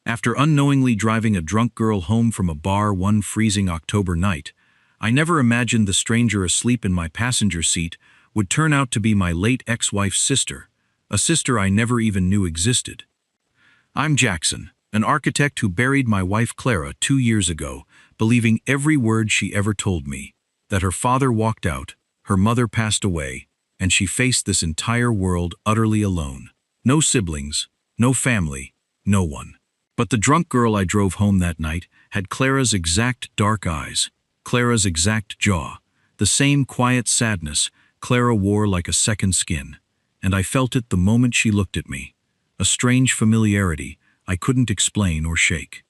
After unknowingly driving a drunk girl home from a bar one freezing October night, I never imagined the stranger asleep in my passenger seat would turn out to be my late ex-wife's sister, a sister I never even knew existed. I'm Jackson, an architect who buried my wife Clara 2 years ago, believing every word she ever told me, that her father walked out, her mother passed away, and she faced this entire world utterly alone. No siblings, no family, no one. But the drunk girl I drove home that night had Clara's exact dark eyes, Clara's exact jaw, the same quiet sadness Clara wore like a second skin, and I felt it the moment she looked at me, a strange familiarity I couldn't explain or shake.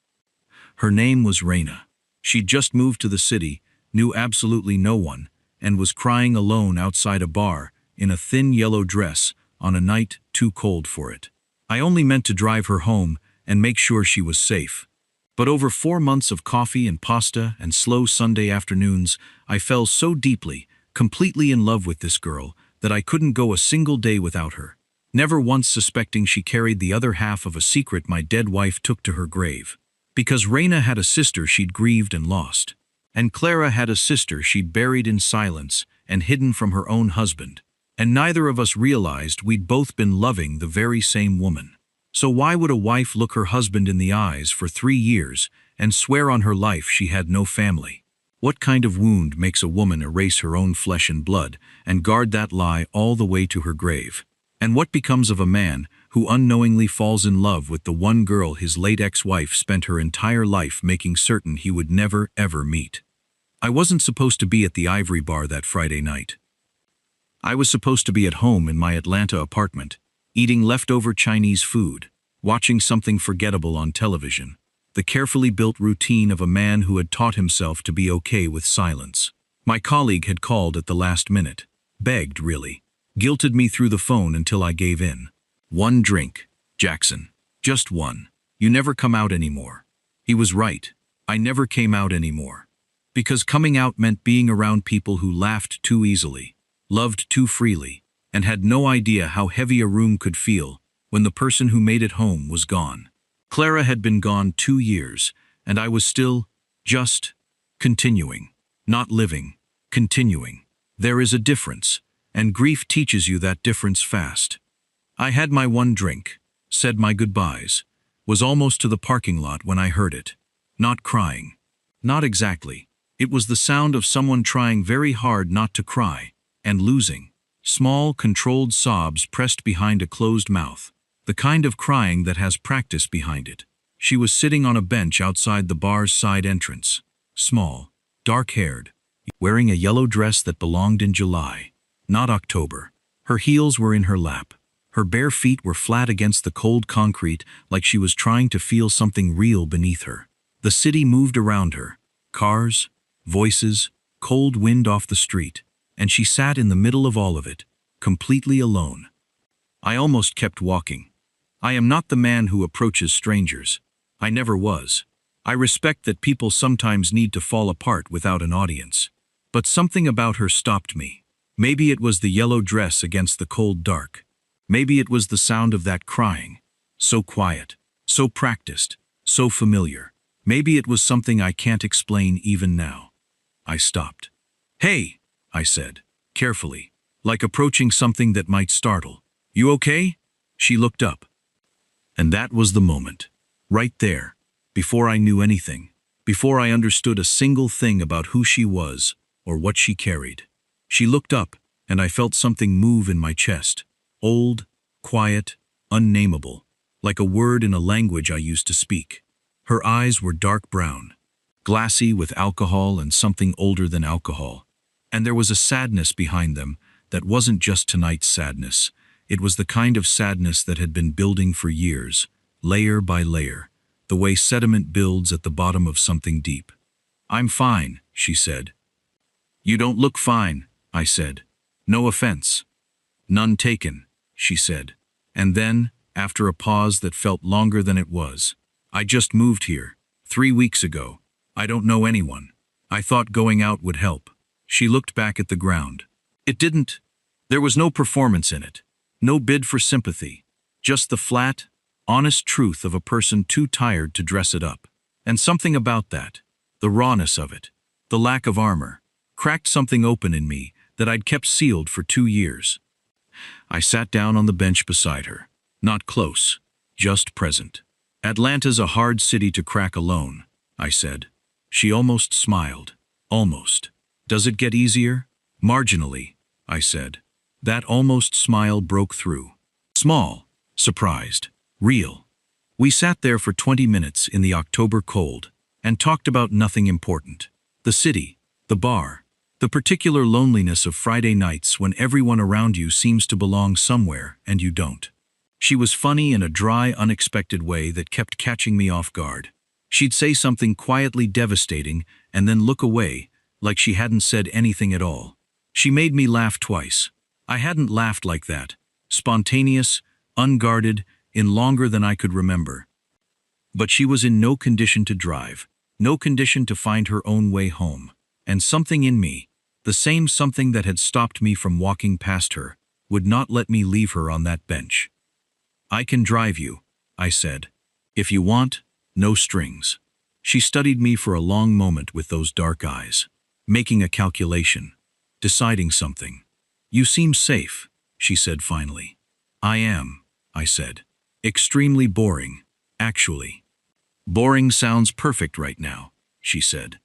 Her name was Raina. She'd just moved to the city, knew absolutely no one, and was crying alone outside a bar in a thin yellow dress on a night too cold for it. I only meant to drive her home and make sure she was safe. But over 4 months of coffee and pasta and slow Sunday afternoons, I fell so deeply, completely in love with this girl, that I couldn't go a single day without her, never once suspecting she carried the other half of a secret my dead wife took to her grave. Because Raina had a sister she'd grieved and lost, and Clara had a sister she'd buried in silence and hidden from her own husband, and neither of us realized we'd both been loving the very same woman. So why would a wife look her husband in the eyes for 3 years and swear on her life she had no family? What kind of wound makes a woman erase her own flesh and blood and guard that lie all the way to her grave? And what becomes of a man who unknowingly falls in love with the one girl his late ex-wife spent her entire life making certain he would never, ever meet? I wasn't supposed to be at the Ivory Bar that Friday night. I was supposed to be at home in my Atlanta apartment, eating leftover Chinese food, watching something forgettable on television, the carefully built routine of a man who had taught himself to be okay with silence. My colleague had called at the last minute, begged really, guilted me through the phone until I gave in. "One drink, Jackson. Just one. You never come out anymore." He was right. I never came out anymore. Because coming out meant being around people who laughed too easily, loved too freely, and had no idea how heavy a room could feel when the person who made it home was gone. Clara had been gone 2 years, and I was still, just, continuing. Not living, continuing. There is a difference, and grief teaches you that difference fast. I had my one drink, said my goodbyes, was almost to the parking lot when I heard it. Not crying. Not exactly. It was the sound of someone trying very hard not to cry, and losing. Small, controlled sobs pressed behind a closed mouth, the kind of crying that has practice behind it. She was sitting on a bench outside the bar's side entrance, small, dark-haired, wearing a yellow dress that belonged in July, not October. Her heels were in her lap. Her bare feet were flat against the cold concrete like she was trying to feel something real beneath her. The city moved around her, cars, voices, cold wind off the street, and she sat in the middle of all of it, completely alone. I almost kept walking. I am not the man who approaches strangers. I never was. I respect that people sometimes need to fall apart without an audience. But something about her stopped me. Maybe it was the yellow dress against the cold dark. Maybe it was the sound of that crying. So quiet, so practiced, so familiar. Maybe it was something I can't explain even now. I stopped. "Hey," I said, carefully, like approaching something that might startle. "You okay?" She looked up. And that was the moment. Right there, before I knew anything, before I understood a single thing about who she was or what she carried. She looked up, and I felt something move in my chest. Old, quiet, unnameable, like a word in a language I used to speak. Her eyes were dark brown, glassy with alcohol and something older than alcohol. And there was a sadness behind them that wasn't just tonight's sadness. It was the kind of sadness that had been building for years, layer by layer, the way sediment builds at the bottom of something deep. "I'm fine," she said. "You don't look fine," I said. "No offense." "None taken," she said. And then, after a pause that felt longer than it was, "I just moved here, 3 weeks ago. I don't know anyone. I thought going out would help." She looked back at the ground. It didn't. There was no performance in it. No bid for sympathy. Just the flat, Honest truth of a person too tired to dress it up. And something about that, the rawness of it, the lack of armor, cracked something open in me that I'd kept sealed for 2 years. I sat down on the bench beside her. Not close, just present. Atlanta's a hard city to crack alone, I said. She almost smiled. Almost. Does it get easier? Marginally, I said. That almost smile broke through. Small, surprised, real. We sat there for 20 minutes in the October cold and talked about nothing important. The city, the bar, the particular loneliness of Friday nights when everyone around you seems to belong somewhere and you don't. She was funny in a dry, unexpected way that kept catching me off guard. She'd say something quietly devastating and then look away, like she hadn't said anything at all. She made me laugh twice. I hadn't laughed like that, spontaneous, unguarded, in longer than I could remember. But she was in no condition to drive, no condition to find her own way home. And something in me, the same something that had stopped me from walking past her, would not let me leave her on that bench. I can drive you, I said. If you want, no strings. She studied me for a long moment with those dark eyes, making a calculation, deciding something. You seem safe, she said finally. I am, I said. Extremely boring, actually. Boring sounds perfect right now, she said.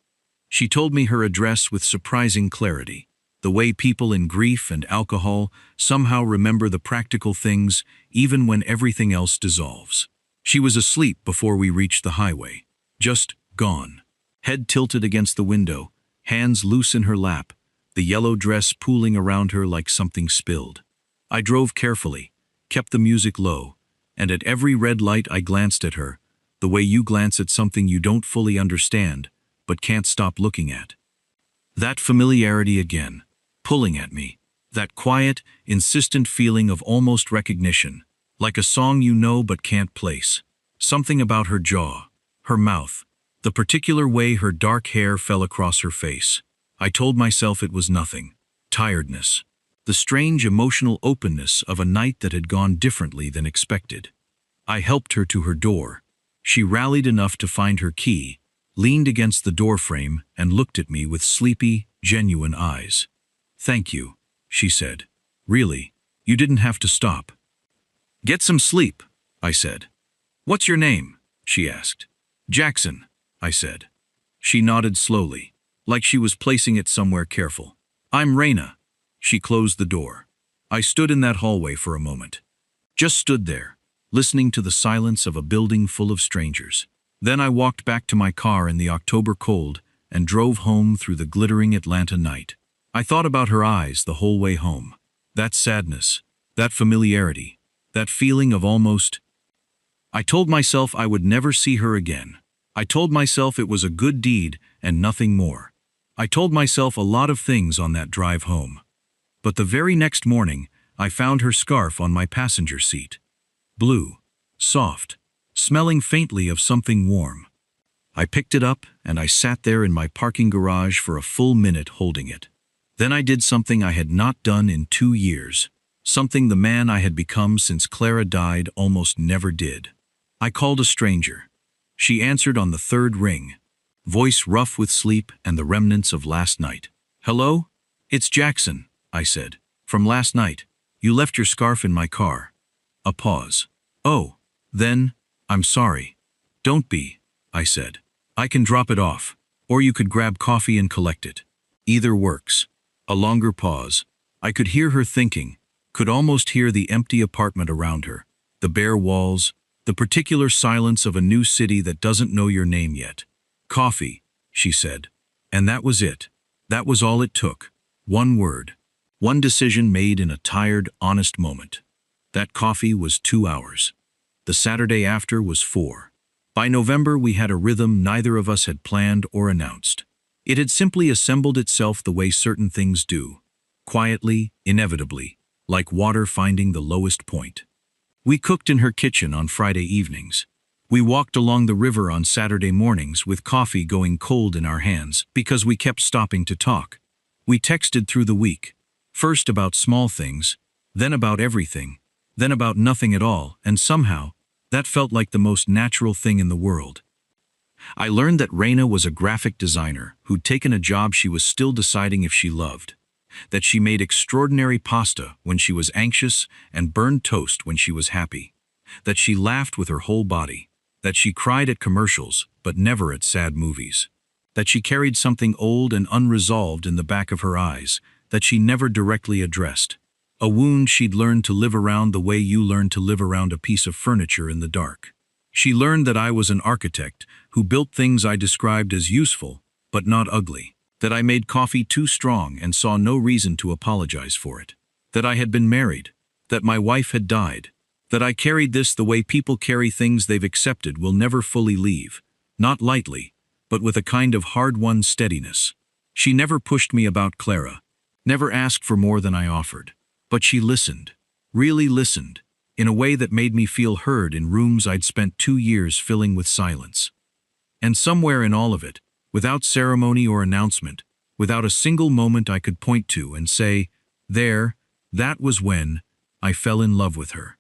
She told me her address with surprising clarity, the way people in grief and alcohol somehow remember the practical things even when everything else dissolves. She was asleep before we reached the highway, just gone. Head tilted against the window, hands loose in her lap, the yellow dress pooling around her like something spilled. I drove carefully, kept the music low, and at every red light I glanced at her, the way you glance at something you don't fully understand, but can't stop looking at. That familiarity again, pulling at me, that quiet, insistent feeling of almost recognition, like a song you know but can't place. Something about her jaw, her mouth, the particular way her dark hair fell across her face. I told myself it was nothing. Tiredness. The strange emotional openness of a night that had gone differently than expected. I helped her to her door. She rallied enough to find her key, leaned against the doorframe and looked at me with sleepy, genuine eyes. Thank you, she said. Really, you didn't have to stop. Get some sleep, I said. What's your name? She asked. Jackson, I said. She nodded slowly, like she was placing it somewhere careful. I'm Raina. She closed the door. I stood in that hallway for a moment. Just stood there, listening to the silence of a building full of strangers. Then I walked back to my car in the October cold and drove home through the glittering Atlanta night. I thought about her eyes the whole way home. That sadness, that familiarity, that feeling of almost. I told myself I would never see her again. I told myself it was a good deed and nothing more. I told myself a lot of things on that drive home. But the very next morning, I found her scarf on my passenger seat. Blue, soft, smelling faintly of something warm. I picked it up and I sat there in my parking garage for a full minute holding it. Then I did something I had not done in 2 years, something the man I had become since Clara died almost never did. I called a stranger. She answered on the third ring, voice rough with sleep and the remnants of last night. Hello? It's Jackson, I said. From last night. You left your scarf in my car. A pause. Oh, then, I'm sorry. Don't be, I said. I can drop it off, or you could grab coffee and collect it. Either works. A longer pause. I could hear her thinking, could almost hear the empty apartment around her, the bare walls, the particular silence of a new city that doesn't know your name yet. Coffee, she said. And that was it. That was all it took. One word. One decision made in a tired, honest moment. That coffee was 2 hours. The Saturday after was 4. By November we had a rhythm neither of us had planned or announced. It had simply assembled itself the way certain things do. Quietly, inevitably, like water finding the lowest point. We cooked in her kitchen on Friday evenings. We walked along the river on Saturday mornings with coffee going cold in our hands because we kept stopping to talk. We texted through the week, first about small things, then about everything, then about nothing at all, and somehow, That felt like the most natural thing in the world. I learned that Reina was a graphic designer who'd taken a job she was still deciding if she loved, that she made extraordinary pasta when she was anxious and burned toast when she was happy, that she laughed with her whole body, that she cried at commercials but never at sad movies, that she carried something old and unresolved in the back of her eyes that she never directly addressed, a wound she'd learned to live around the way you learn to live around a piece of furniture in the dark. She learned that I was an architect who built things I described as useful, but not ugly, that I made coffee too strong and saw no reason to apologize for it, that I had been married, that my wife had died, that I carried this the way people carry things they've accepted will never fully leave, not lightly, but with a kind of hard-won steadiness. She never pushed me about Clara, never asked for more than I offered, but she listened, really listened, in a way that made me feel heard in rooms I'd spent 2 years filling with silence. And somewhere in all of it, without ceremony or announcement, without a single moment I could point to and say, there, that was when I fell in love with her.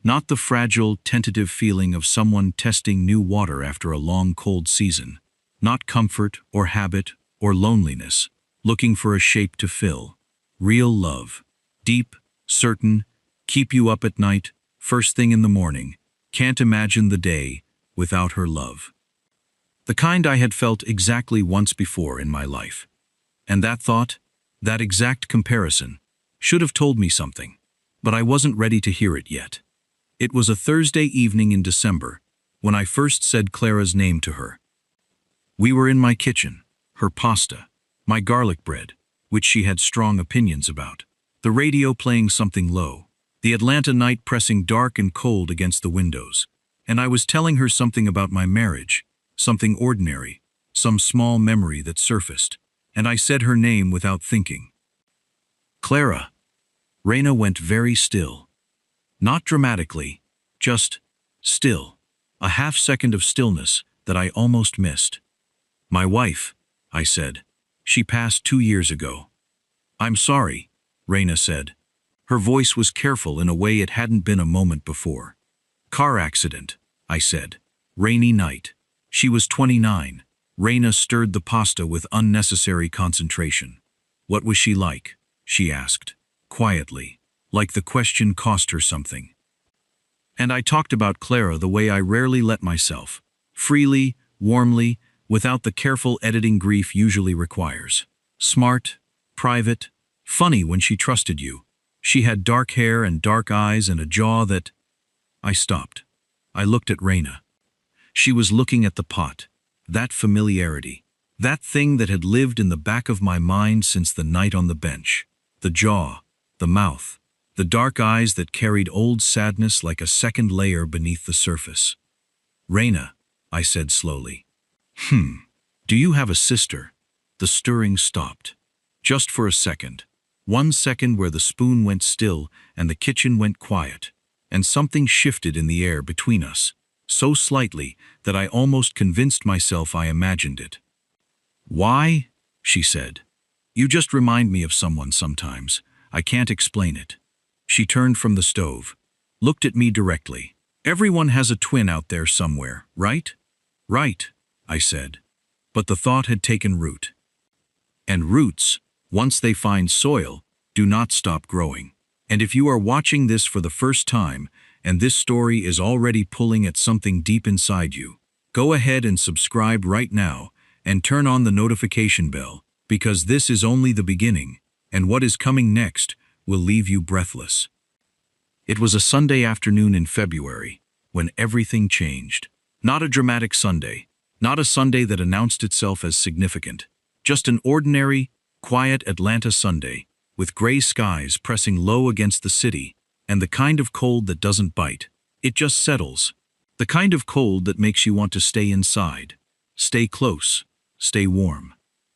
Not the fragile, tentative feeling of someone testing new water after a long cold season, not comfort or habit or loneliness, looking for a shape to fill. Real love, deep, certain, keep you up at night, first thing in the morning, can't imagine the day without her love. The kind I had felt exactly once before in my life. And that thought, that exact comparison, should have told me something, but I wasn't ready to hear it yet. It was a Thursday evening in December when I first said Clara's name to her. We were in my kitchen, her pasta, my garlic bread, which she had strong opinions about, the radio playing something low, the Atlanta night pressing dark and cold against the windows, and I was telling her something about my marriage, something ordinary, some small memory that surfaced, and I said her name without thinking. Clara. Reina went very still. Not dramatically, just still, a half-second of stillness that I almost missed. My wife, I said. She passed 2 years ago. I'm sorry, Reina said. Her voice was careful in a way it hadn't been a moment before. Car accident, I said. Rainy night. She was 29. Reina stirred the pasta with unnecessary concentration. What was she like? She asked, quietly, like the question cost her something. And I talked about Clara the way I rarely let myself, freely, warmly, without the careful editing grief usually requires. Smart, private, funny when she trusted you. She had dark hair and dark eyes and a jaw that... I stopped. I looked at Reina. She was looking at the pot, that familiarity, that thing that had lived in the back of my mind since the night on the bench. The jaw, the mouth, the dark eyes that carried old sadness like a second layer beneath the surface. Reina, I said slowly. Do you have a sister? The stirring stopped. Just for a second. 1 second where the spoon went still and the kitchen went quiet, and something shifted in the air between us, so slightly that I almost convinced myself I imagined it. Why? She said. You just remind me of someone sometimes. I can't explain it. She turned from the stove, looked at me directly. Everyone has a twin out there somewhere, right? Right, I said. But the thought had taken root. And roots, once they find soil, do not stop growing. And if you are watching this for the first time, and this story is already pulling at something deep inside you, go ahead and subscribe right now and turn on the notification bell, because this is only the beginning, and what is coming next will leave you breathless. It was a Sunday afternoon in February, when everything changed. Not a dramatic Sunday, not a Sunday that announced itself as significant, just an ordinary, quiet Atlanta Sunday, with gray skies pressing low against the city, and the kind of cold that doesn't bite. It just settles. The kind of cold that makes you want to stay inside. Stay close. Stay warm.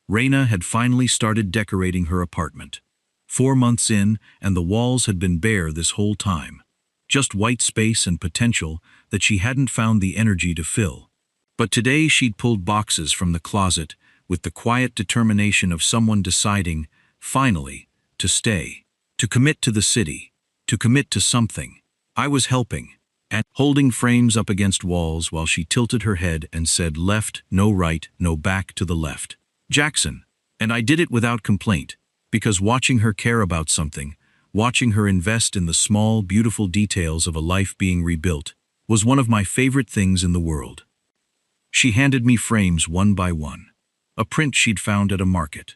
Reina had finally started decorating her apartment. 4 months in, and the walls had been bare this whole time. Just white space and potential that she hadn't found the energy to fill. But today she'd pulled boxes from the closet with the quiet determination of someone deciding, finally, to stay, to commit to the city, to commit to something. I was helping, and holding frames up against walls while she tilted her head and said left, no right, no back to the left. Jackson. And I did it without complaint, because watching her care about something, watching her invest in the small, beautiful details of a life being rebuilt, was one of my favorite things in the world. She handed me frames one by one. A print she'd found at a market.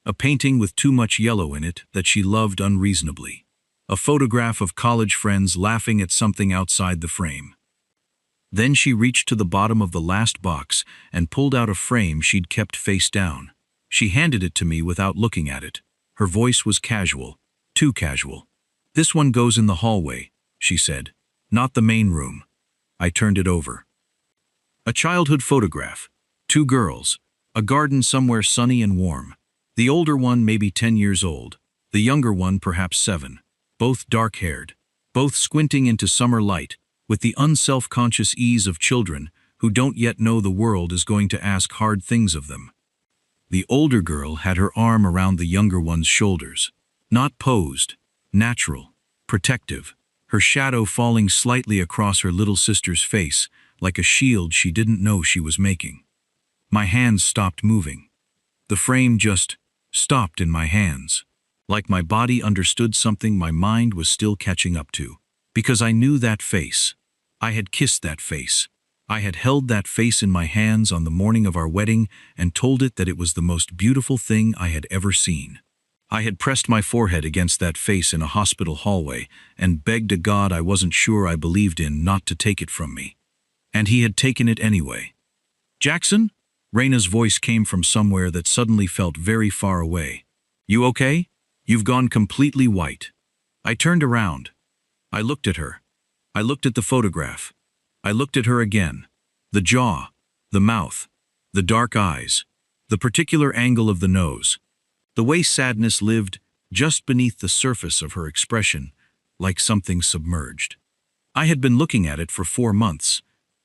A painting with too much yellow in it that she loved unreasonably. A photograph of college friends laughing at something outside the frame. Then she reached to the bottom of the last box and pulled out a frame she'd kept face down. She handed it to me without looking at it. Her voice was casual, too casual. "This one goes in the hallway," she said, "not the main room." I turned it over. A childhood photograph. 2 girls. A garden somewhere sunny and warm. The older one maybe 10 years old. The younger one perhaps 7. Both dark-haired. Both squinting into summer light, with the unself-conscious ease of children who don't yet know the world is going to ask hard things of them. The older girl had her arm around the younger one's shoulders. Not posed. Natural. Protective. Her shadow falling slightly across her little sister's face, like a shield she didn't know she was making. My hands stopped moving. The frame just stopped in my hands. Like my body understood something my mind was still catching up to. Because I knew that face. I had kissed that face. I had held that face in my hands on the morning of our wedding and told it that it was the most beautiful thing I had ever seen. I had pressed my forehead against that face in a hospital hallway and begged a God I wasn't sure I believed in not to take it from me. And he had taken it anyway. "Jackson?" Raina's voice came from somewhere that suddenly felt very far away. "You okay? You've gone completely white." I turned around. I looked at her. I looked at the photograph. I looked at her again. The jaw, the mouth, the dark eyes, the particular angle of the nose. The way sadness lived just beneath the surface of her expression, like something submerged. I had been looking at it for 4 months,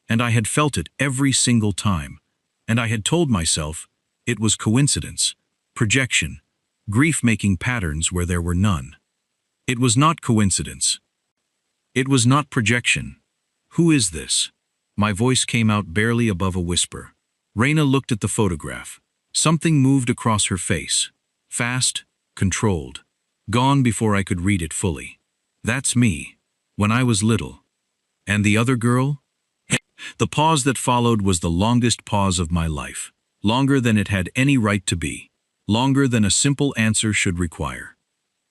and I had felt it every single time, and I had told myself it was coincidence, projection, grief-making patterns where there were none. It was not coincidence. It was not projection. "Who is this?" My voice came out barely above a whisper. Raina looked at the photograph. Something moved across her face. Fast, controlled. Gone before I could read it fully. "That's me. When I was little." "And the other girl?" The pause that followed was the longest pause of my life. Longer than it had any right to be. Longer than a simple answer should require.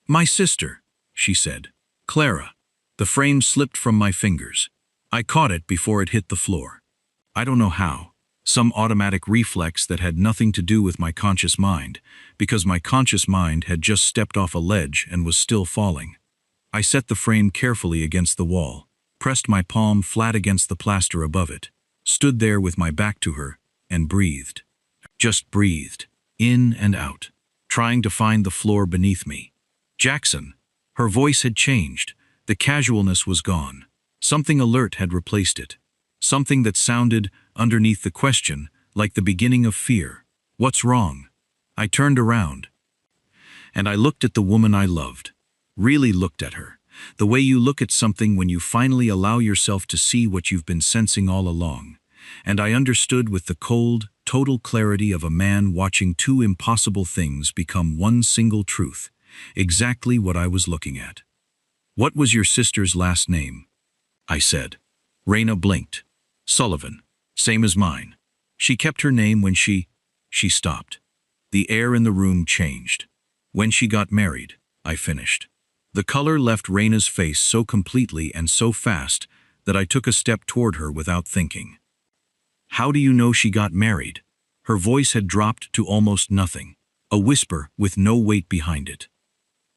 "My sister," she said. "Clara." The frame slipped from my fingers. I caught it before it hit the floor. I don't know how. Some automatic reflex that had nothing to do with my conscious mind, because my conscious mind had just stepped off a ledge and was still falling. I set the frame carefully against the wall, pressed my palm flat against the plaster above it, stood there with my back to her, and breathed. Just breathed, in and out, trying to find the floor beneath me. "Jackson." Her voice had changed. The casualness was gone. Something alert had replaced it. Something that sounded, underneath the question, like the beginning of fear. "What's wrong?" I turned around. And I looked at the woman I loved. Really looked at her. The way you look at something when you finally allow yourself to see what you've been sensing all along. And I understood with the cold, total clarity of a man watching 2 impossible things become one single truth. Exactly what I was looking at. "What was your sister's last name?" I said. Raina blinked. "Sullivan. Same as mine. She kept her name when she stopped. The air in the room changed. "When she got married," I finished. The color left Raina's face so completely and so fast that I took a step toward her without thinking. "How do you know she got married?" Her voice had dropped to almost nothing, a whisper with no weight behind it.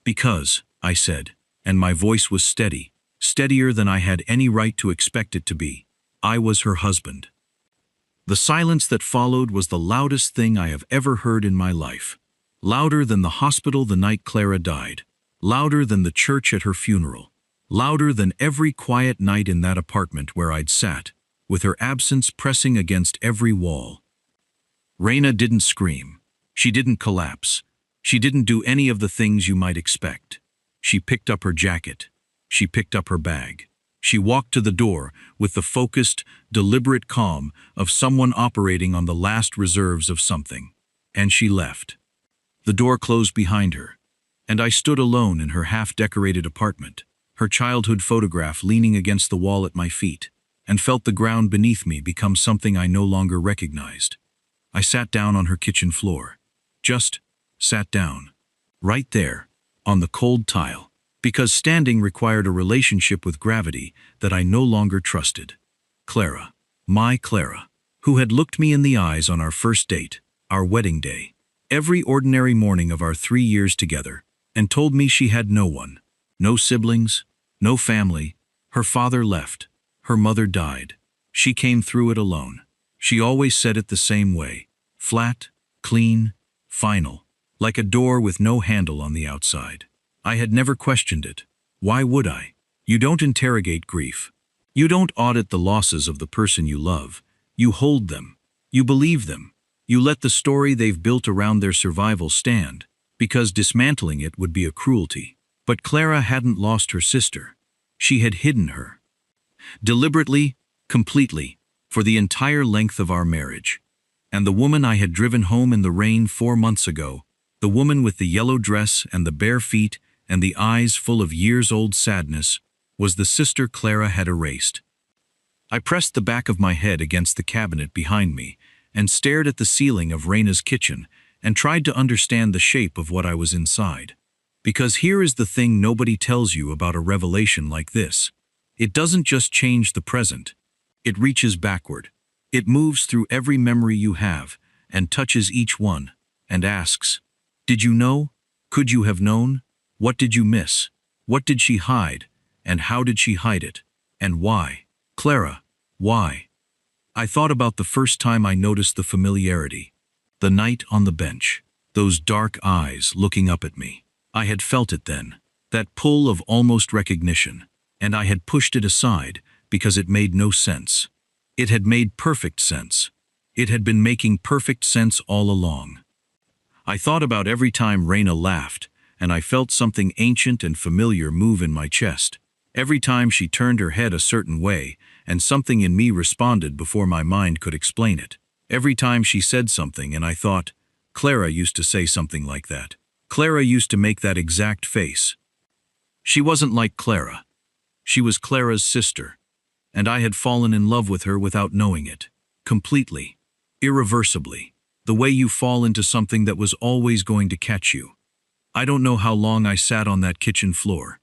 "Because," I said, and my voice was steady, steadier than I had any right to expect it to be. "I was her husband." The silence that followed was the loudest thing I have ever heard in my life. Louder than the hospital the night Clara died. Louder than the church at her funeral. Louder than every quiet night in that apartment where I'd sat, with her absence pressing against every wall. Raina didn't scream. She didn't collapse. She didn't do any of the things you might expect. She picked up her jacket. She picked up her bag. She walked to the door with the focused, deliberate calm of someone operating on the last reserves of something. And she left. The door closed behind her, and I stood alone in her half-decorated apartment, her childhood photograph leaning against the wall at my feet, and felt the ground beneath me become something I no longer recognized. I sat down on her kitchen floor. Just sat down. Right there, on the cold tile, because standing required a relationship with gravity that I no longer trusted. Clara, my Clara, who had looked me in the eyes on our first date, our wedding day, every ordinary morning of our 3 years together, and told me she had no one, no siblings, no family. Her father left. Her mother died. She came through it alone. She always said it the same way. Flat, clean, final. Like a door with no handle on the outside. I had never questioned it. Why would I? You don't interrogate grief. You don't audit the losses of the person you love. You hold them. You believe them. You let the story they've built around their survival stand, because dismantling it would be a cruelty. But Clara hadn't lost her sister. She had hidden her. Deliberately, completely, for the entire length of our marriage. And the woman I had driven home in the rain 4 months ago, the woman with the yellow dress and the bare feet and the eyes full of years-old sadness, was the sister Clara had erased. I pressed the back of my head against the cabinet behind me and stared at the ceiling of Raina's kitchen and tried to understand the shape of what I was inside. Because here is the thing nobody tells you about a revelation like this. It doesn't just change the present. It reaches backward. It moves through every memory you have and touches each one and asks, did you know? Could you have known? What did you miss? What did she hide? And how did she hide it? And why? Clara, why? I thought about the first time I noticed the familiarity. The night on the bench. Those dark eyes looking up at me. I had felt it then. That pull of almost recognition. And I had pushed it aside because it made no sense. It had made perfect sense. It had been making perfect sense all along. I thought about every time Raina laughed, and I felt something ancient and familiar move in my chest. Every time she turned her head a certain way, and something in me responded before my mind could explain it. Every time she said something and I thought, Clara used to say something like that. Clara used to make that exact face. She wasn't like Clara. She was Clara's sister, and I had fallen in love with her without knowing it. Completely. Irreversibly. The way you fall into something that was always going to catch you. I don't know how long I sat on that kitchen floor.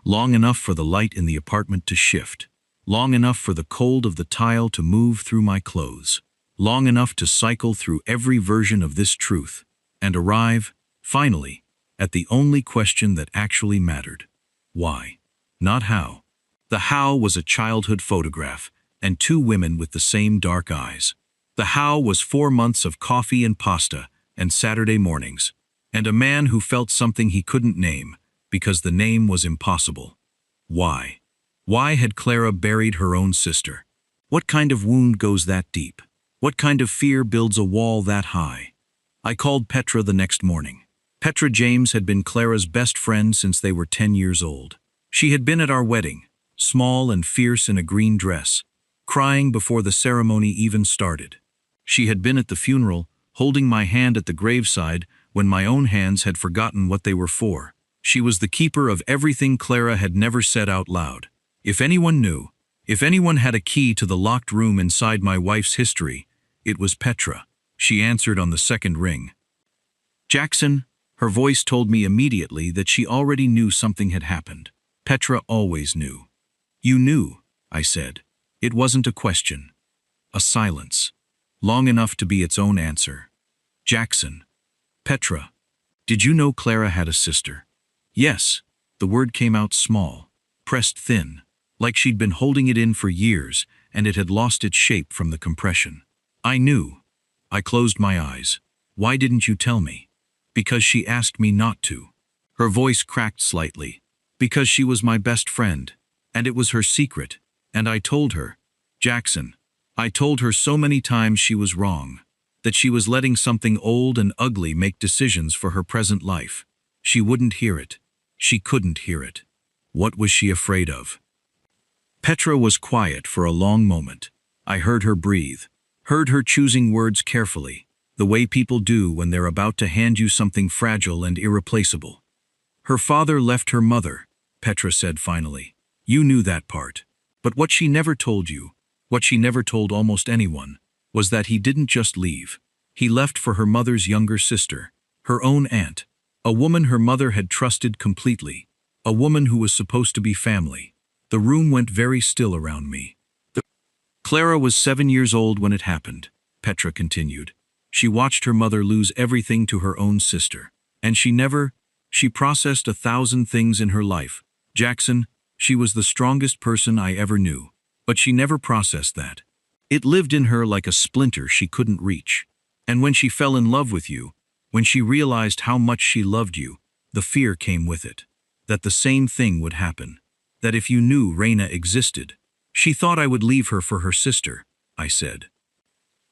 Long enough for the light in the apartment to shift. Long enough for the cold of the tile to move through my clothes. Long enough to cycle through every version of this truth, and arrive, finally, at the only question that actually mattered. Why? Not how. The how was a childhood photograph, and 2 women with the same dark eyes. The how was 4 months of coffee and pasta, and Saturday mornings, and a man who felt something he couldn't name, because the name was impossible. Why? Why had Clara buried her own sister? What kind of wound goes that deep? What kind of fear builds a wall that high? I called Petra the next morning. Petra James had been Clara's best friend since they were 10 years old. She had been at our wedding, small and fierce in a green dress, crying before the ceremony even started. She had been at the funeral, holding my hand at the graveside when my own hands had forgotten what they were for. She was the keeper of everything Clara had never said out loud. If anyone knew, if anyone had a key to the locked room inside my wife's history, it was Petra. She answered on the second ring. Jackson, her voice told me immediately that she already knew something had happened. Petra always knew. You knew, I said. It wasn't a question. A silence. Long enough to be its own answer. Jackson. Petra. Did you know Clara had a sister? Yes. The word came out small, pressed thin, like she'd been holding it in for years and it had lost its shape from the compression. I knew. I closed my eyes. Why didn't you tell me? Because she asked me not to. Her voice cracked slightly. Because she was my best friend, and it was her secret, and I told her. Jackson. I told her so many times she was wrong, that she was letting something old and ugly make decisions for her present life. She wouldn't hear it. She couldn't hear it. What was she afraid of? Petra was quiet for a long moment. I heard her breathe, heard her choosing words carefully, the way people do when they're about to hand you something fragile and irreplaceable. Her father left her mother, Petra said finally. You knew that part. But what she never told you, what she never told almost anyone, was that he didn't just leave. He left for her mother's younger sister, her own aunt, a woman her mother had trusted completely, a woman who was supposed to be family. The room went very still around me. Clara was 7 years old when it happened, Petra continued. She watched her mother lose everything to her own sister. And she processed 1,000 things in her life. Jackson, she was the strongest person I ever knew. But she never processed that. It lived in her like a splinter she couldn't reach. And when she fell in love with you, when she realized how much she loved you, the fear came with it. That the same thing would happen. That if you knew Raina existed. She thought I would leave her for her sister, I said.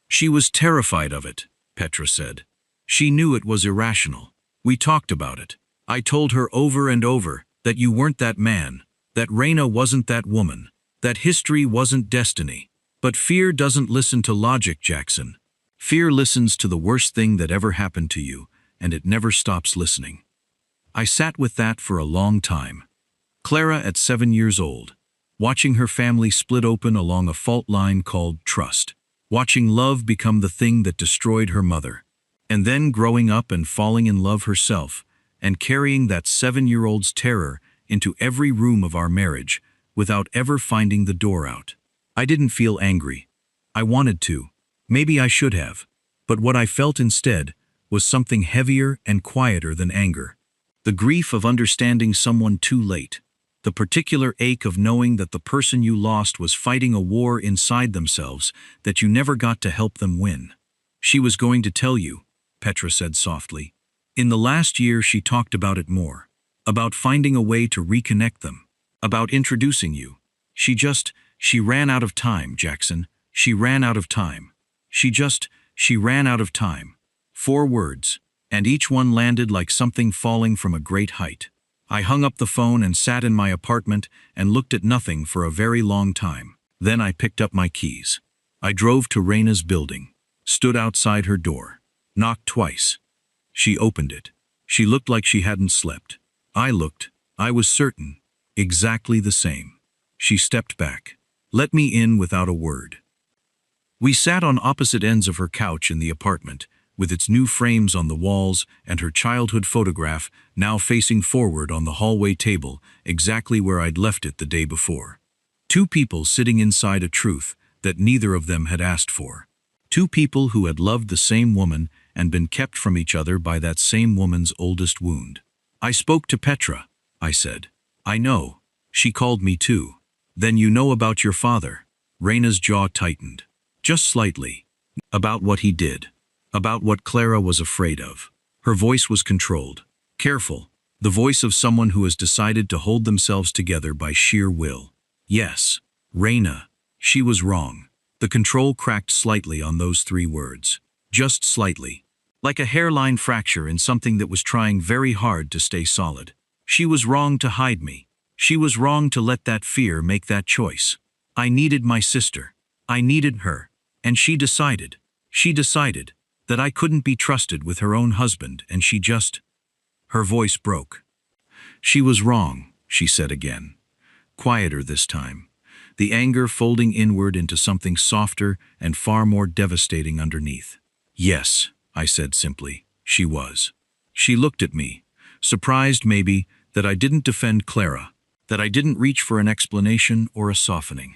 She was terrified of it, Petra said. She knew it was irrational. We talked about it. I told her over and over that you weren't that man, that Raina wasn't that woman, that history wasn't destiny. But fear doesn't listen to logic, Jackson. Fear listens to the worst thing that ever happened to you, and it never stops listening. I sat with that for a long time. Clara at 7 years old, watching her family split open along a fault line called trust, watching love become the thing that destroyed her mother, and then growing up and falling in love herself, and carrying that 7-year-old's terror into every room of our marriage without ever finding the door out. I didn't feel angry. I wanted to. Maybe I should have. But what I felt instead was something heavier and quieter than anger. The grief of understanding someone too late. The particular ache of knowing that the person you lost was fighting a war inside themselves that you never got to help them win. She was going to tell you, Petra said softly. In the last year she talked about it more. About finding a way to reconnect them. About introducing you. She ran out of time, Jackson. She ran out of time. She ran out of time. 4 words, and each one landed like something falling from a great height. I hung up the phone and sat in my apartment and looked at nothing for a very long time. Then I picked up my keys. I drove to Raina's building, stood outside her door, knocked twice. She opened it. She looked like she hadn't slept. I looked. I was certain. Exactly the same. She stepped back. Let me in without a word. We sat on opposite ends of her couch in the apartment, with its new frames on the walls and her childhood photograph now facing forward on the hallway table, exactly where I'd left it the day before. 2 people sitting inside a truth that neither of them had asked for. 2 people who had loved the same woman and been kept from each other by that same woman's oldest wound. I spoke to Petra, I said. I know. She called me too. Then you know about your father. Raina's jaw tightened. Just slightly. About what he did. About what Clara was afraid of. Her voice was controlled. Careful. The voice of someone who has decided to hold themselves together by sheer will. Yes. Raina. She was wrong. The control cracked slightly on those 3 words. Just slightly. Like a hairline fracture in something that was trying very hard to stay solid. She was wrong to hide me. She was wrong to let that fear make that choice. I needed my sister. I needed her. And she decided that I couldn't be trusted with her own husband, and her voice broke. She was wrong, she said again. Quieter this time. The anger folding inward into something softer and far more devastating underneath. Yes, I said simply, she was. She looked at me, surprised maybe that I didn't defend Clara, that I didn't reach for an explanation or a softening.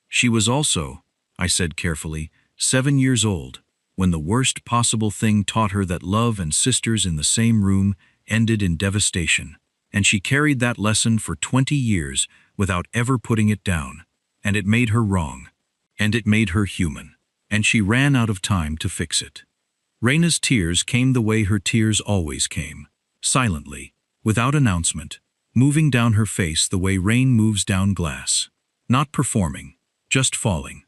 She was also, I said carefully, 7 years old, when the worst possible thing taught her that love and sisters in the same room ended in devastation, and she carried that lesson for 20 years without ever putting it down, and it made her wrong, and it made her human, and she ran out of time to fix it. Raina's tears came the way her tears always came, silently, without announcement, moving down her face the way rain moves down glass, not performing, just falling.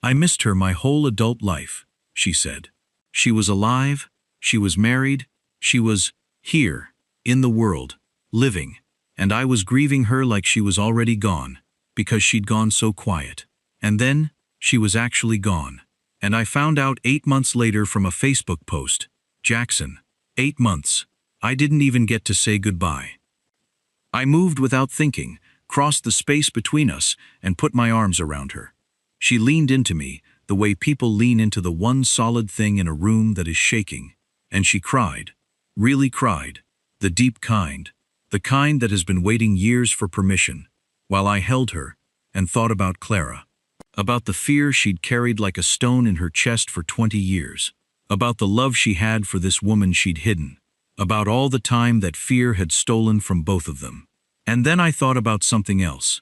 I missed her my whole adult life, she said. She was alive, she was married, she was here, in the world, living, and I was grieving her like she was already gone, because she'd gone so quiet. And then, she was actually gone. And I found out 8 months later from a Facebook post. Jackson. 8 months. I didn't even get to say goodbye. I moved without thinking, crossed the space between us, and put my arms around her. She leaned into me, the way people lean into the one solid thing in a room that is shaking. And she cried. Really cried. The deep kind. The kind that has been waiting years for permission, while I held her and thought about Clara. About the fear she'd carried like a stone in her chest for 20 years. About the love she had for this woman she'd hidden. About all the time that fear had stolen from both of them. And then I thought about something else.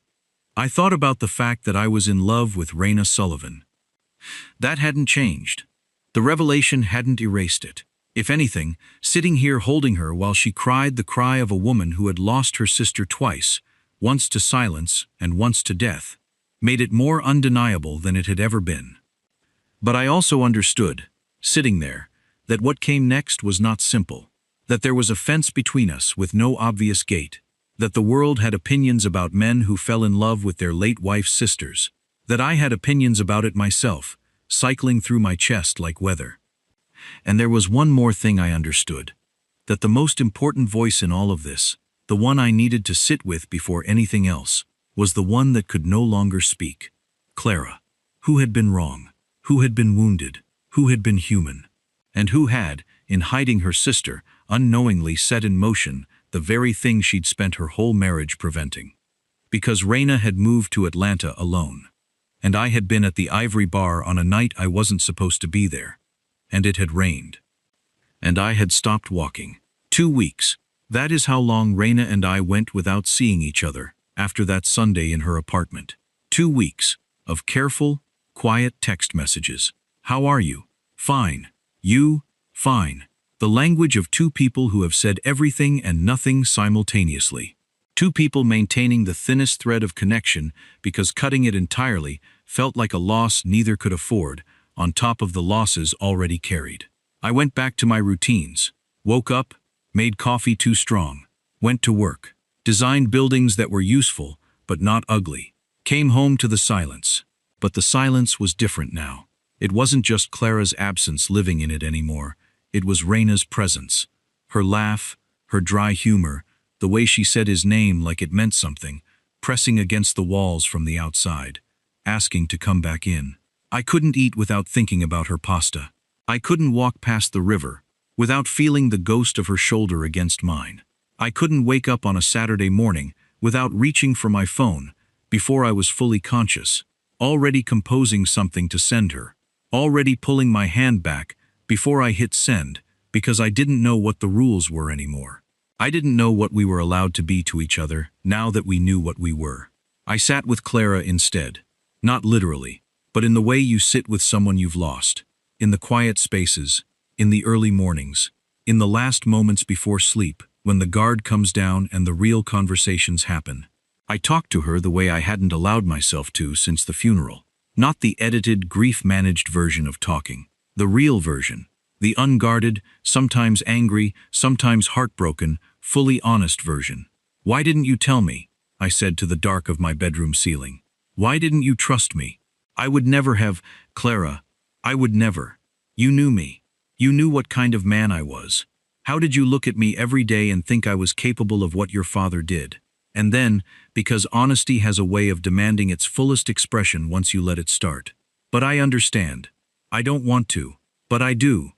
I thought about the fact that I was in love with Raina Sullivan. That hadn't changed. The revelation hadn't erased it. If anything, sitting here holding her while she cried the cry of a woman who had lost her sister twice, once to silence and once to death, made it more undeniable than it had ever been. But I also understood, sitting there, that what came next was not simple, that there was a fence between us with no obvious gate, that the world had opinions about men who fell in love with their late wife's sisters, that I had opinions about it myself, cycling through my chest like weather. And there was one more thing I understood, that the most important voice in all of this, the one I needed to sit with before anything else, was the one that could no longer speak. Clara. Who had been wrong, who had been wounded, who had been human, and who had, in hiding her sister, unknowingly set in motion the very thing she'd spent her whole marriage preventing. Because Raina had moved to Atlanta alone, and I had been at the Ivory Bar on a night I wasn't supposed to be there, and it had rained. And I had stopped walking. 2 weeks. That is how long Raina and I went without seeing each other after that Sunday in her apartment. 2 weeks of careful, quiet text messages. How are you? Fine. You? Fine. The language of two people who have said everything and nothing simultaneously. Two people maintaining the thinnest thread of connection because cutting it entirely felt like a loss neither could afford, on top of the losses already carried. I went back to my routines. Woke up, made coffee too strong, went to work, designed buildings that were useful but not ugly, came home to the silence. But the silence was different now. It wasn't just Clara's absence living in it anymore. It was Raina's presence. Her laugh, her dry humor, the way she said his name like it meant something, pressing against the walls from the outside, asking to come back in. I couldn't eat without thinking about her pasta. I couldn't walk past the river without feeling the ghost of her shoulder against mine. I couldn't wake up on a Saturday morning without reaching for my phone before I was fully conscious, already composing something to send her, already pulling my hand back before I hit send because I didn't know what the rules were anymore. I didn't know what we were allowed to be to each other now that we knew what we were. I sat with Clara instead, not literally, but in the way you sit with someone you've lost, in the quiet spaces, in the early mornings, in the last moments before sleep, when the guard comes down and the real conversations happen. I talked to her the way I hadn't allowed myself to since the funeral. Not the edited, grief-managed version of talking. The real version. The unguarded, sometimes angry, sometimes heartbroken, fully honest version. Why didn't you tell me? I said to the dark of my bedroom ceiling. Why didn't you trust me? I would never have, Clara. I would never. You knew me. You knew what kind of man I was. How did you look at me every day and think I was capable of what your father did? And then, because honesty has a way of demanding its fullest expression once you let it start. But I understand. I don't want to, but I do.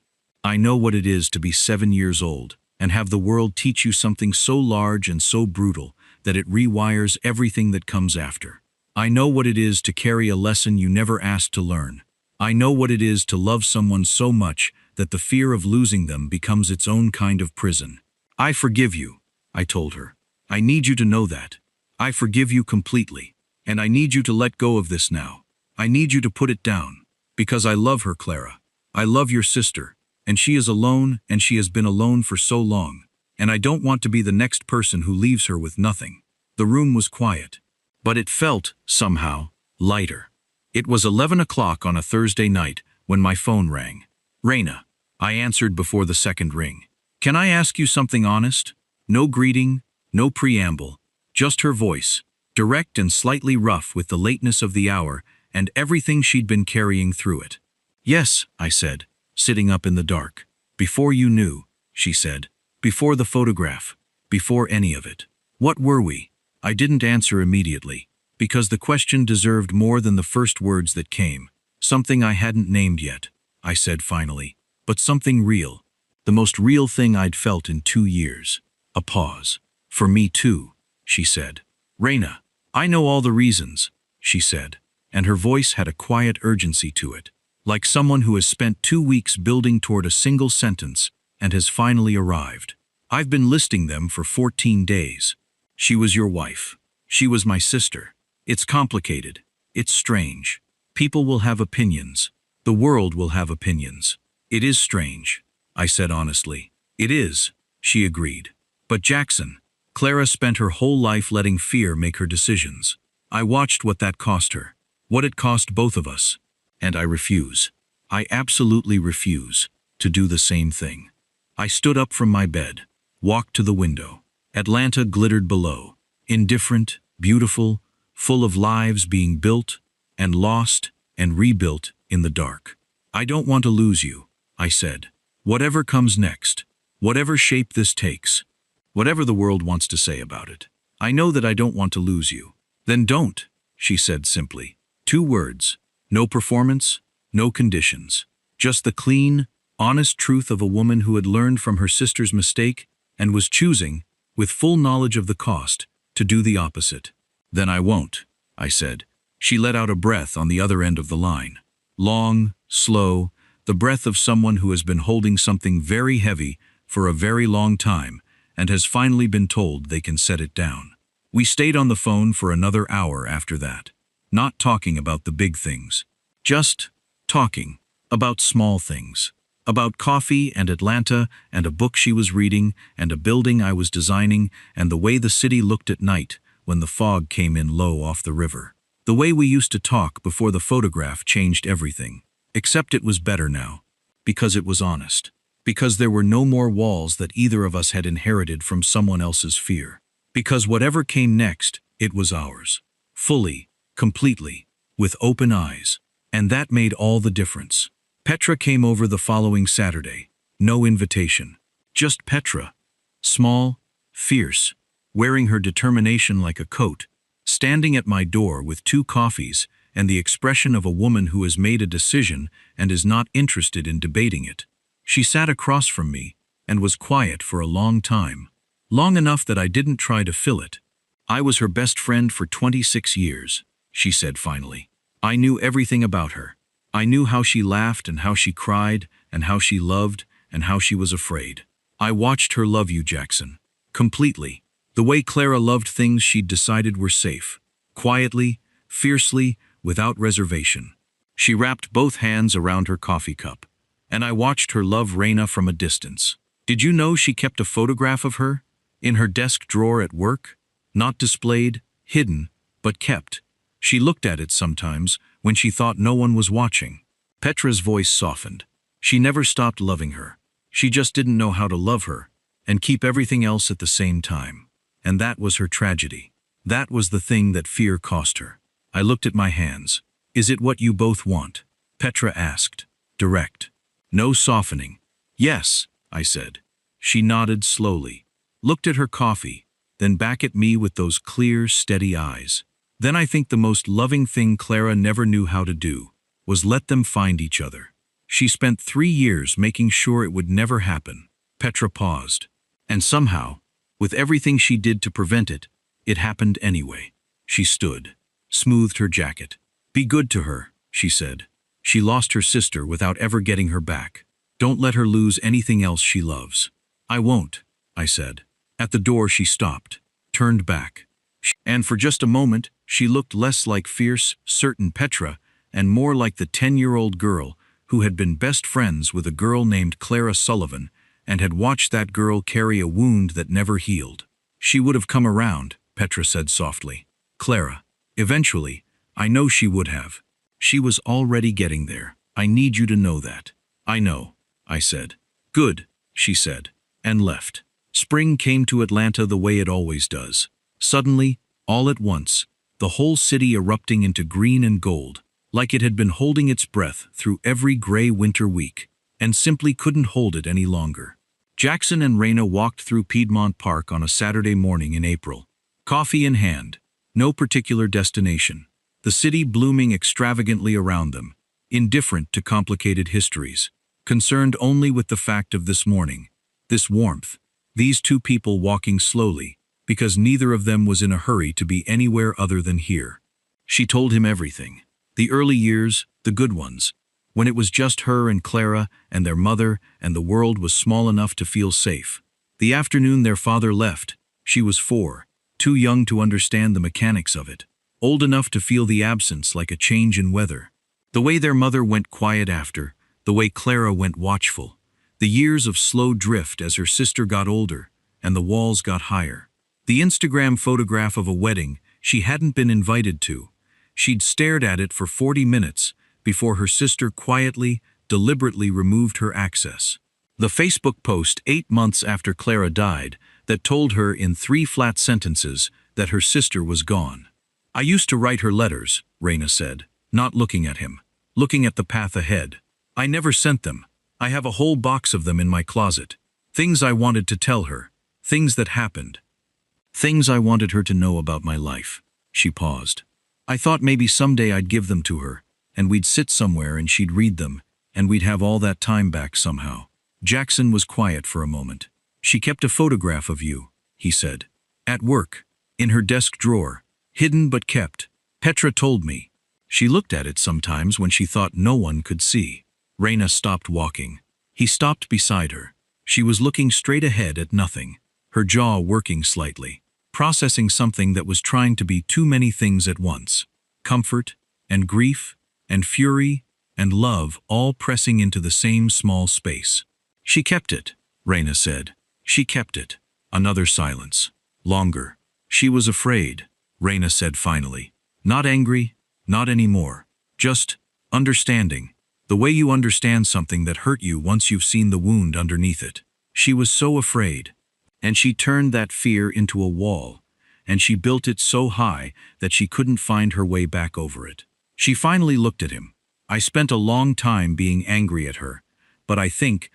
I know what it is to be 7 years old and have the world teach you something so large and so brutal that it rewires everything that comes after. I know what it is to carry a lesson you never asked to learn. I know what it is to love someone so much that the fear of losing them becomes its own kind of prison. I forgive you, I told her. I need you to know that. I forgive you completely, and I need you to let go of this now. I need you to put it down, because I love her, Clara. I love your sister, and she is alone, and she has been alone for so long, and I don't want to be the next person who leaves her with nothing. The room was quiet, but it felt, somehow, lighter. It was 11 o'clock on a Thursday night when my phone rang. Raina. I answered before the second ring. Can I ask you something honest? No greeting, no preamble, just her voice. direct and slightly rough with the lateness of the hour and everything she'd been carrying through it. "Yes," I said, sitting up in the dark. "Before you knew," she said. "Before the photograph. Before any of it." "What were we?" I didn't answer immediately, because the question deserved more than the first words that came. "Something I hadn't named yet," I said finally, "but something real. The most real thing I'd felt in 2 years." A pause. "For me too," she said. "Raina, I know all the reasons," she said, and her voice had a quiet urgency to it, like someone who has spent 2 weeks building toward a single sentence and has finally arrived. "I've been listing them for 14 days. She was your wife. She was my sister. It's complicated. It's strange. People will have opinions. The world will have opinions. It is strange," I said honestly. "It is," she agreed. "But Jackson, Clara spent her whole life letting fear make her decisions. I watched what that cost her, what it cost both of us. And I refuse. I absolutely refuse to do the same thing." I stood up from my bed, walked to the window. Atlanta glittered below, indifferent, beautiful, full of lives being built and lost and rebuilt in the dark. "I don't want to lose you," I said. "Whatever comes next, whatever shape this takes, whatever the world wants to say about it, I know that I don't want to lose you." "Then don't," she said simply. 2 words, no performance, no conditions. Just the clean, honest truth of a woman who had learned from her sister's mistake and was choosing, with full knowledge of the cost, to do the opposite. "Then I won't," I said. She let out a breath on the other end of the line. Long, slow, the breath of someone who has been holding something very heavy for a very long time and has finally been told they can set it down. We stayed on the phone for another hour after that, not talking about the big things, just talking about small things. About coffee and Atlanta and a book she was reading and a building I was designing and the way the city looked at night when the fog came in low off the river. The way we used to talk before the photograph changed everything. Except it was better now. Because it was honest. Because there were no more walls that either of us had inherited from someone else's fear. Because whatever came next, it was ours. Fully, completely, with open eyes. And that made all the difference. Petra came over the following Saturday. No invitation. Just Petra. Small, fierce, wearing her determination like a coat, standing at my door with 2 coffees and the expression of a woman who has made a decision and is not interested in debating it. She sat across from me and was quiet for a long time. Long enough that I didn't try to fill it. "I was her best friend for 26 years, she said finally. "I knew everything about her. I knew how she laughed and how she cried and how she loved and how she was afraid. I watched her love you, Jackson. Completely. The way Clara loved things she'd decided were safe. Quietly, fiercely, without reservation. She wrapped both hands around her coffee cup. And I watched her love Raina from a distance. Did you know she kept a photograph of her? In her desk drawer at work? Not displayed, hidden, but kept. She looked at it sometimes when she thought no one was watching." Petra's voice softened. She never stopped loving her. She just didn't know how to love her and keep everything else at the same time. And that was her tragedy. That was the thing that fear cost her. I looked at my hands. "Is it what you both want?" Petra asked. Direct. No softening. "Yes," I said. She nodded slowly, looked at her coffee, then back at me with those clear, steady eyes. "Then I think the most loving thing Clara never knew how to do was let them find each other. She spent 3 years making sure it would never happen." Petra paused. "And somehow, with everything she did to prevent it, it happened anyway." She stood, smoothed her jacket. "Be good to her," she said. "She lost her sister without ever getting her back. Don't let her lose anything else she loves." "I won't," I said. At the door she stopped, turned back. And for just a moment, she looked less like fierce, certain Petra and more like the 10-year-old girl who had been best friends with a girl named Clara Sullivan and had watched that girl carry a wound that never healed. "She would have come around," Petra said softly. "Clara. Eventually, I know she would have. She was already getting there. I need you to know that." "I know," I said. "Good," she said, and left. Spring came to Atlanta the way it always does. Suddenly, All at once, the whole city erupting into green and gold, like it had been holding its breath through every gray winter week, and simply couldn't hold it any longer. Jackson and Raina walked through Piedmont Park on a Saturday morning in April. Coffee in hand, no particular destination. The city blooming extravagantly around them, indifferent to complicated histories, concerned only with the fact of this morning, this warmth, these two people walking slowly, because neither of them was in a hurry to be anywhere other than here. She told him everything. The early years, the good ones, when it was just her and Clara and their mother and the world was small enough to feel safe. The afternoon their father left, she was 4, too young to understand the mechanics of it, old enough to feel the absence like a change in weather. The way their mother went quiet after, the way Clara went watchful, the years of slow drift as her sister got older and the walls got higher. The Instagram photograph of a wedding she hadn't been invited to. She'd stared at it for 40 minutes before her sister quietly, deliberately removed her access. The Facebook post 8 months after Clara died that told her in 3 flat sentences that her sister was gone. "I used to write her letters," Raina said, not looking at him, looking at the path ahead. "I never sent them. I have a whole box of them in my closet. Things I wanted to tell her, things that happened. Things I wanted her to know about my life." She paused. "I thought maybe someday I'd give them to her, and we'd sit somewhere and she'd read them, and we'd have all that time back somehow." Jackson was quiet for a moment. "She kept a photograph of you," he said. "At work, in her desk drawer, hidden but kept. Petra told me. She looked at it sometimes when she thought no one could see." Raina stopped walking. He stopped beside her. She was looking straight ahead at nothing, her jaw working slightly, processing something that was trying to be too many things at once. Comfort, and grief, and fury, and love all pressing into the same small space. "She kept it," Raina said. "She kept it." Another silence. Longer. "She was afraid," Raina said finally. "Not angry, not anymore. Just understanding. The way you understand something that hurt you once you've seen the wound underneath it. She was so afraid. And she turned that fear into a wall, and she built it so high that she couldn't find her way back over it." She finally looked at him. "I spent a long time being angry at her, but I think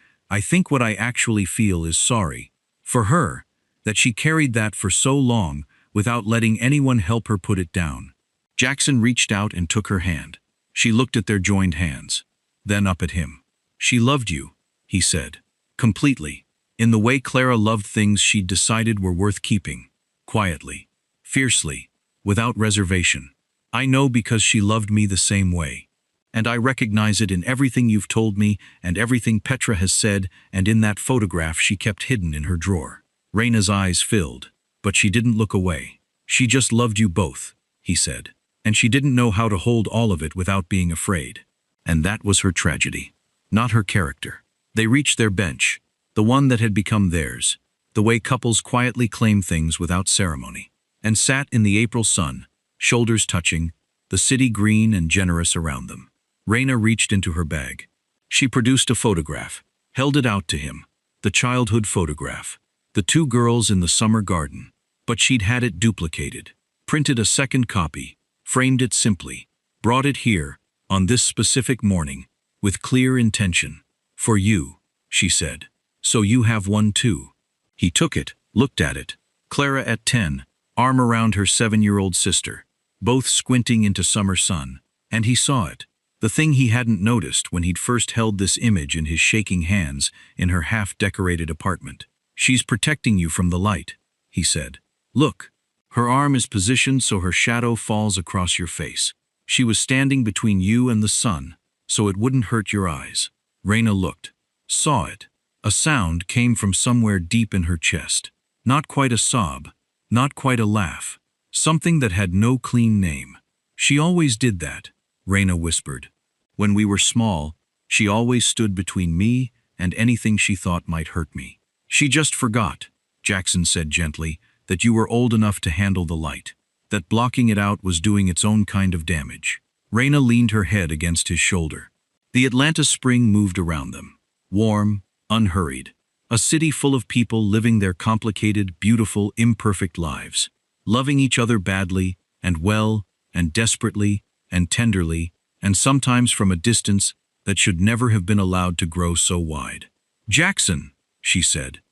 what I actually feel is sorry. For her, that she carried that for so long without letting anyone help her put it down." Jackson reached out and took her hand. She looked at their joined hands, then up at him. "She loved you," he said. "Completely. In the way Clara loved things she'd decided were worth keeping. Quietly. Fiercely. Without reservation. I know because she loved me the same way. And I recognize it in everything you've told me and everything Petra has said and in that photograph she kept hidden in her drawer." Raina's eyes filled, but she didn't look away. "She just loved you both," he said. "And she didn't know how to hold all of it without being afraid." And that was her tragedy, not her character. They reached their bench, the one that had become theirs, the way couples quietly claim things without ceremony, and sat in the April sun, shoulders touching, the city green and generous around them. Raina reached into her bag. She produced a photograph, held it out to him, the childhood photograph, the 2 girls in the summer garden. But she'd had it duplicated, printed a second copy, framed it simply, brought it here, on this specific morning, with clear intention. "For you," she said. "So you have one too." He took it, looked at it. Clara at 10, arm around her 7-year-old sister, both squinting into summer sun, and he saw it, the thing he hadn't noticed when he'd first held this image in his shaking hands in her half-decorated apartment. "She's protecting you from the light," he said. "Look, her arm is positioned so her shadow falls across your face. She was standing between you and the sun, so it wouldn't hurt your eyes." Raina looked, saw it. A sound came from somewhere deep in her chest. Not quite a sob, not quite a laugh. Something that had no clean name. "She always did that," Raina whispered. "When we were small, she always stood between me and anything she thought might hurt me. She just forgot," Jackson said gently, "that you were old enough to handle the light, that blocking it out was doing its own kind of damage." Raina leaned her head against his shoulder. The Atlanta spring moved around them, warm, unhurried. A city full of people living their complicated, beautiful, imperfect lives. loving each other badly, and well, and desperately, and tenderly, and sometimes from a distance that should never have been allowed to grow so wide. "Jackson," she said.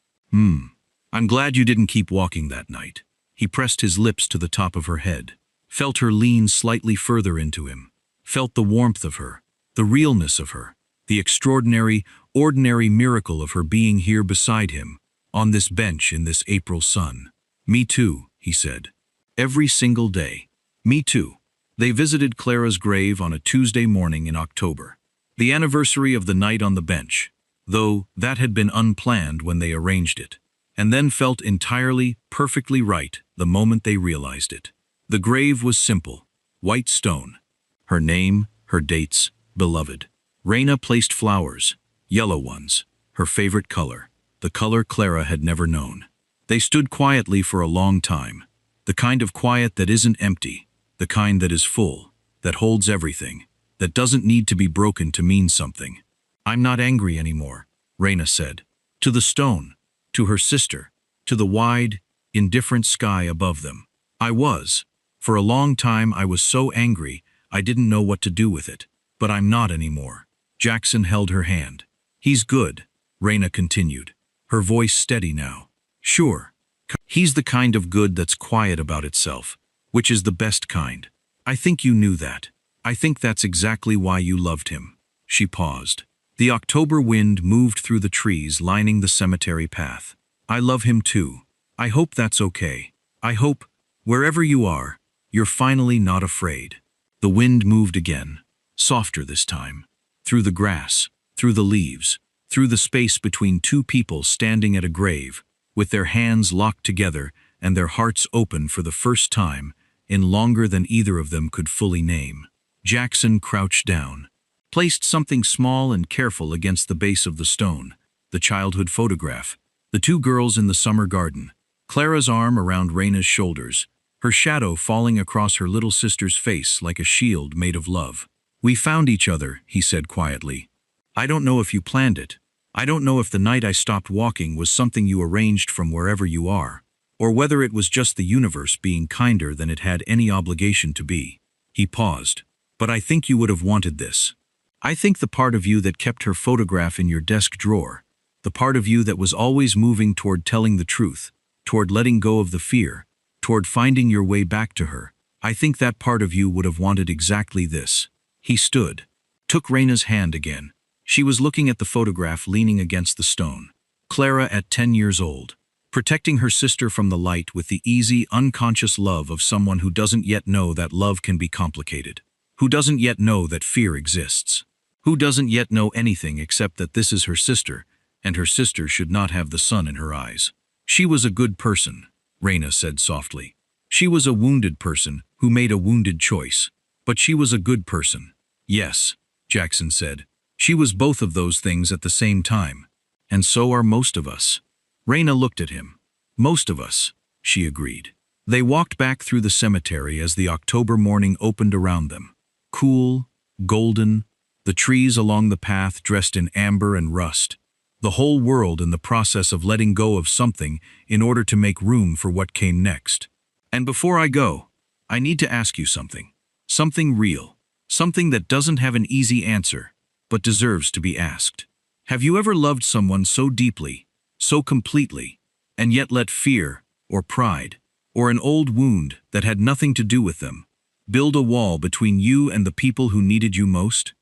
I'm glad you didn't keep walking that night." He pressed his lips to the top of her head, felt her lean slightly further into him, felt the warmth of her, the realness of her, the extraordinary, ordinary miracle of her being here beside him, on this bench in this April sun. "Me too," he said. "Every single day. Me too." They visited Clara's grave on a Tuesday morning in October, the anniversary of the night on the bench, though that had been unplanned when they arranged it, and then felt entirely, perfectly right the moment they realized it. The grave was simple, white stone. Her name, her dates, beloved. Raina placed flowers, yellow ones, her favorite color, the color Clara had never known. They stood quietly for a long time, the kind of quiet that isn't empty, the kind that is full, that holds everything, that doesn't need to be broken to mean something. "I'm not angry anymore," Raina said. To the stone, to her sister, to the wide, indifferent sky above them. "I was. For a long time I was so angry I didn't know what to do with it. But I'm not anymore." Jackson held her hand. "He's good," Raina continued, her voice steady now. "Sure. He's the kind of good that's quiet about itself, which is the best kind. I think you knew that. I think that's exactly why you loved him." She paused. The October wind moved through the trees lining the cemetery path. "I love him too. I hope that's okay. I hope, wherever you are, you're finally not afraid." The wind moved again, softer this time, through the grass, through the leaves, through the space between two people standing at a grave, with their hands locked together and their hearts open for the first time in longer than either of them could fully name. Jackson crouched down, placed something small and careful against the base of the stone, the childhood photograph, the two girls in the summer garden, Clara's arm around Raina's shoulders, her shadow falling across her little sister's face like a shield made of love. "We found each other," he said quietly. "I don't know if you planned it. I don't know if the night I stopped walking was something you arranged from wherever you are, or whether it was just the universe being kinder than it had any obligation to be." He paused. "But I think you would have wanted this. I think the part of you that kept her photograph in your desk drawer, the part of you that was always moving toward telling the truth, toward letting go of the fear, toward finding your way back to her, I think that part of you would have wanted exactly this." He stood, took Raina's hand again. She was looking at the photograph leaning against the stone. Clara at 10 years old, protecting her sister from the light with the easy, unconscious love of someone who doesn't yet know that love can be complicated, who doesn't yet know that fear exists, who doesn't yet know anything except that this is her sister, and her sister should not have the sun in her eyes. "She was a good person," Raina said softly. "She was a wounded person who made a wounded choice, but she was a good person." "Yes," Jackson said. "She was both of those things at the same time. And so are most of us." Raina looked at him. "Most of us," she agreed. They walked back through the cemetery as the October morning opened around them. Cool, golden, the trees along the path dressed in amber and rust, the whole world in the process of letting go of something in order to make room for what came next. "And before I go, I need to ask you something. Something real. Something that doesn't have an easy answer, but deserves to be asked. Have you ever loved someone so deeply, so completely, and yet let fear, or pride, or an old wound that had nothing to do with them, build a wall between you and the people who needed you most?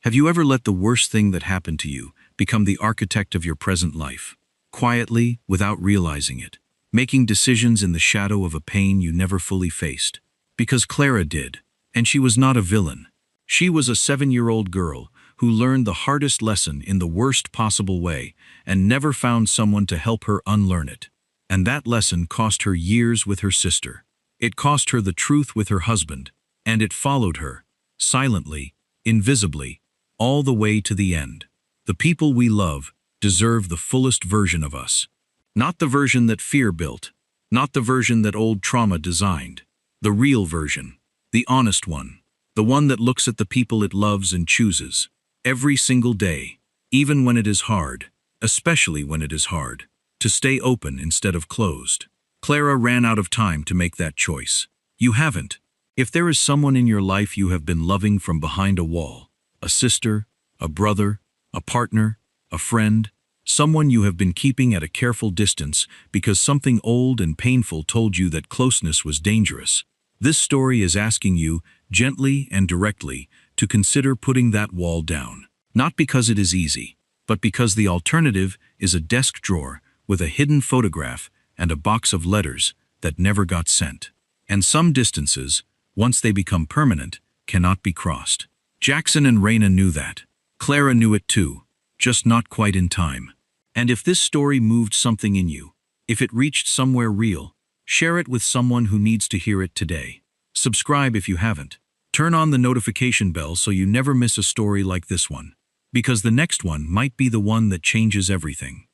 Have you ever let the worst thing that happened to you become the architect of your present life, quietly, without realizing it, making decisions in the shadow of a pain you never fully faced? Because Clara did, and she was not a villain. She was a 7-year-old girl who learned the hardest lesson in the worst possible way and never found someone to help her unlearn it. And that lesson cost her years with her sister. It cost her the truth with her husband, and it followed her, silently, invisibly, all the way to the end. The people we love deserve the fullest version of us. Not the version that fear built, not the version that old trauma designed. The real version, the honest one, the one that looks at the people it loves and chooses, every single day, even when it is hard, especially when it is hard, to stay open instead of closed. Clara ran out of time to make that choice. You haven't. If there is someone in your life you have been loving from behind a wall, a sister, a brother, a partner, a friend, someone you have been keeping at a careful distance because something old and painful told you that closeness was dangerous, this story is asking you, gently and directly, to consider putting that wall down. Not because it is easy, but because the alternative is a desk drawer with a hidden photograph and a box of letters that never got sent. And some distances, once they become permanent, cannot be crossed. Jackson and Raina knew that. Clara knew it too, just not quite in time. And if this story moved something in you, if it reached somewhere real, share it with someone who needs to hear it today. Subscribe if you haven't. Turn on the notification bell so you never miss a story like this one. Because the next one might be the one that changes everything.